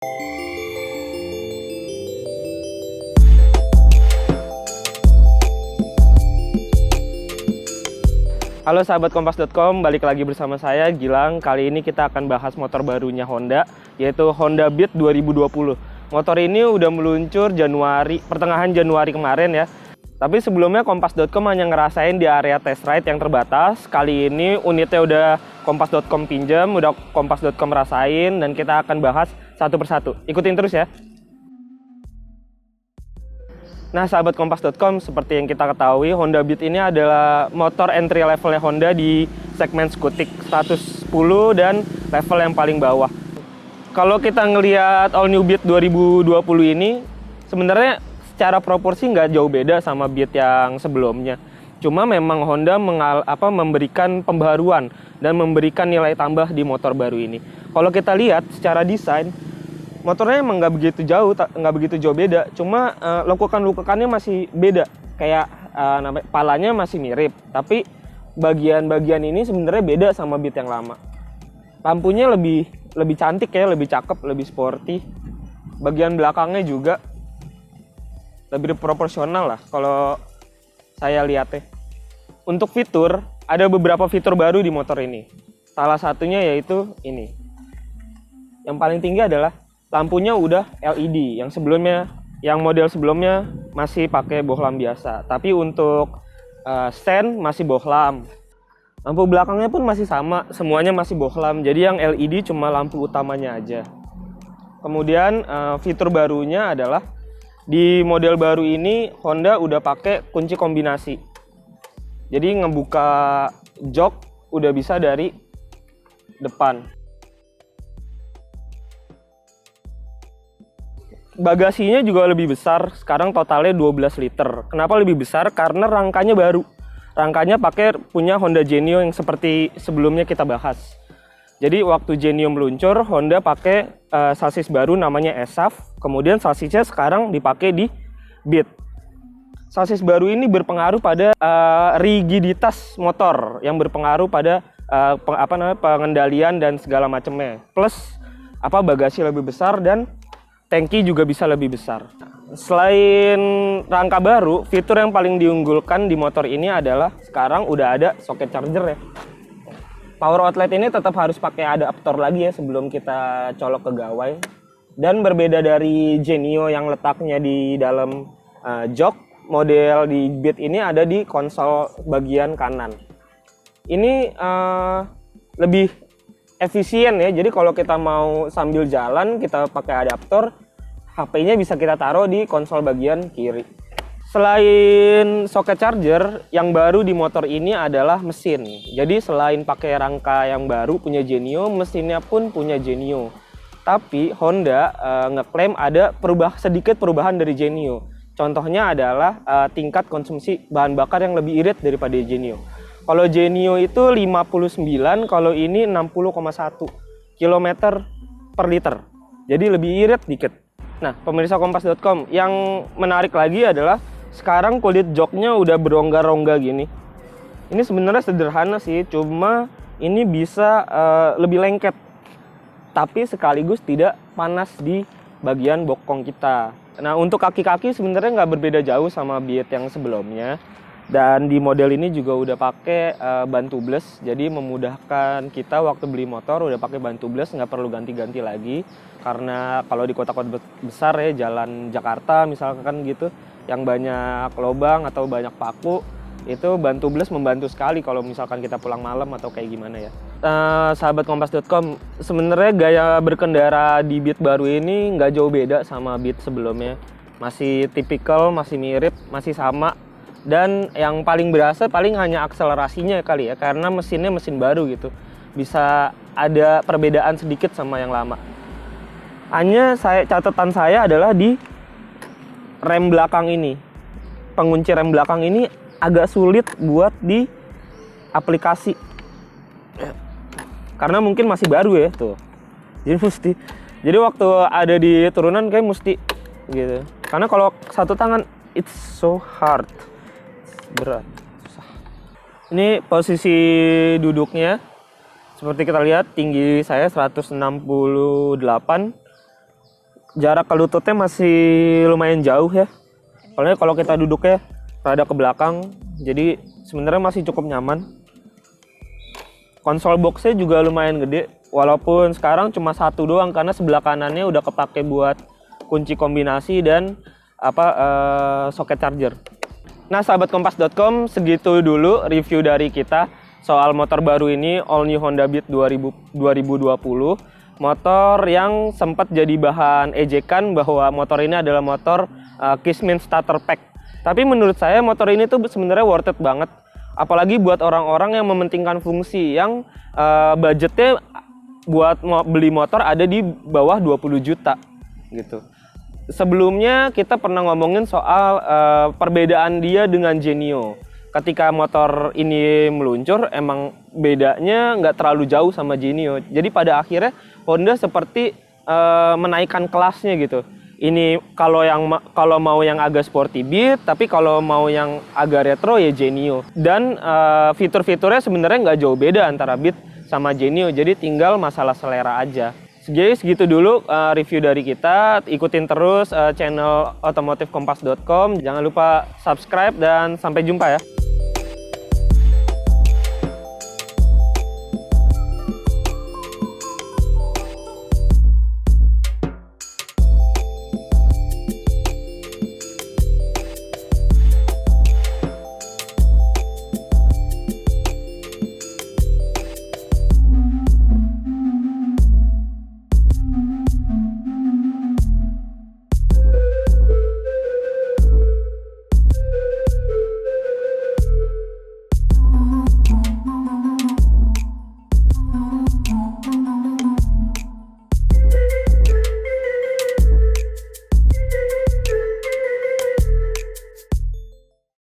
Halo sahabat kompas.com, balik lagi bersama saya Gilang. Kali ini kita akan bahas motor barunya Honda, yaitu Honda Beat 2020. Motor ini udah meluncur pertengahan Januari kemarin ya. Tapi sebelumnya kompas.com hanya ngerasain di area test ride yang terbatas. Kali ini unitnya udah kompas.com pinjam, udah kompas.com rasain, dan kita akan bahas satu persatu. Ikutin terus ya. Nah, sahabat kompas.com, seperti yang kita ketahui, Honda Beat ini adalah motor entry levelnya Honda di segmen skutik 110 dan level yang paling bawah. Kalau kita ngelihat All New Beat 2020 ini, sebenarnya secara proporsi nggak jauh beda sama Beat yang sebelumnya. Cuma memang Honda memberikan pembaruan dan memberikan nilai tambah di motor baru ini. Kalau kita lihat secara desain, motornya emang nggak begitu jauh beda, cuma lekukan-lekukannya masih beda. Kayak palanya masih mirip, tapi bagian-bagian ini sebenarnya beda sama Beat yang lama. Lampunya lebih cantik ya, lebih cakep, lebih sporty. Bagian belakangnya juga lebih proporsional lah kalau saya lihatnya. Untuk fitur, ada beberapa fitur baru di motor ini. Salah satunya yaitu ini. Yang paling tinggi adalah lampunya udah LED, yang model sebelumnya masih pakai bohlam biasa. Tapi untuk stand masih bohlam. Lampu belakangnya pun masih sama, semuanya masih bohlam. Jadi yang LED cuma lampu utamanya aja. Kemudian fitur barunya adalah di model baru ini Honda udah pakai kunci kombinasi. Jadi ngebuka jok udah bisa dari depan. Bagasinya juga lebih besar, sekarang totalnya 12 liter. Kenapa lebih besar? Karena rangkanya baru. Rangkanya punya Honda Genio yang seperti sebelumnya kita bahas. Jadi waktu Genio meluncur, Honda pakai sasis baru namanya ESAF. Kemudian sasisnya sekarang dipakai di Beat. Sasis baru ini berpengaruh pada rigiditas motor, yang berpengaruh pada pengendalian dan segala macamnya. Plus bagasi lebih besar dan tangki juga bisa lebih besar. Selain rangka baru, fitur yang paling diunggulkan di motor ini adalah sekarang udah ada soket charger ya. Power outlet ini tetap harus pakai adaptor lagi ya sebelum kita colok ke gawai. Dan berbeda dari Genio yang letaknya di dalam jok, model di Beat ini ada di konsol bagian kanan. Ini lebih efisien ya, jadi kalau kita mau sambil jalan kita pakai adaptor, HP-nya bisa kita taruh di konsol bagian kiri. Selain soket charger, yang baru di motor ini adalah mesin. Jadi selain pakai rangka yang baru punya Genio, mesinnya pun punya Genio. Tapi Honda ngeklaim ada sedikit perubahan dari Genio. Contohnya adalah tingkat konsumsi bahan bakar yang lebih irit daripada Genio. Kalau Genio itu 59, kalau ini 60,1 km per liter. Jadi lebih irit dikit. Nah, pemirsa kompas.com, yang menarik lagi adalah sekarang kulit joknya udah berongga-rongga gini. Ini sebenarnya sederhana sih, cuma ini bisa lebih lengket. Tapi sekaligus tidak panas di bagian bokong kita. Nah, untuk kaki-kaki sebenarnya nggak berbeda jauh sama Beat yang sebelumnya. Dan di model ini juga udah pakai ban tubeless, jadi memudahkan kita waktu beli motor udah pakai ban tubeless, nggak perlu ganti-ganti lagi. Karena kalau di kota-kota besar ya, jalan Jakarta misalkan gitu, yang banyak lubang atau banyak paku, itu ban tubeless membantu sekali kalau misalkan kita pulang malam atau kayak gimana ya. Sahabat kompas.com, sebenarnya gaya berkendara di Beat baru ini nggak jauh beda sama Beat sebelumnya. Masih tipikal, masih mirip, masih sama. Dan yang paling berasa paling hanya akselerasinya kali ya, karena mesinnya mesin baru gitu. Bisa ada perbedaan sedikit sama yang lama. Hanya catatan saya adalah di rem belakang ini. Pengunci rem belakang ini agak sulit buat di aplikasi. Karena mungkin masih baru ya tuh. Jadi waktu ada di turunan kayak mesti gitu. Karena kalau satu tangan it's so hard. Berat. Ini posisi duduknya. Seperti kita lihat, tinggi saya 168. jarak ke lututnya masih lumayan jauh ya. Soalnya kalau kita duduknya rada ke belakang, jadi sebenarnya masih cukup nyaman. Konsol boxnya juga lumayan gede, walaupun sekarang cuma satu doang karena sebelah kanannya udah kepake buat kunci kombinasi dan soket charger. Nah, sahabat kompas.com, segitu dulu review dari kita soal motor baru ini, All New Honda Beat 2020. Motor yang sempat jadi bahan ejekan bahwa motor ini adalah motor Kismin Starter Pack. Tapi menurut saya motor ini tuh sebenarnya worth it banget. Apalagi buat orang-orang yang mementingkan fungsi, yang budgetnya buat beli motor ada di bawah 20 juta gitu. Sebelumnya kita pernah ngomongin soal perbedaan dia dengan Genio. Ketika motor ini meluncur, emang bedanya nggak terlalu jauh sama Genio. Jadi pada akhirnya Honda seperti menaikkan kelasnya gitu. Ini kalau mau yang agak sporty Beat, tapi kalau mau yang agak retro ya Genio. Dan fitur-fiturnya sebenarnya nggak jauh beda antara Beat sama Genio. Jadi tinggal masalah selera aja. Jadi segitu dulu review dari kita. Ikutin terus channel otomotifkompas.com. Jangan lupa subscribe dan sampai jumpa ya.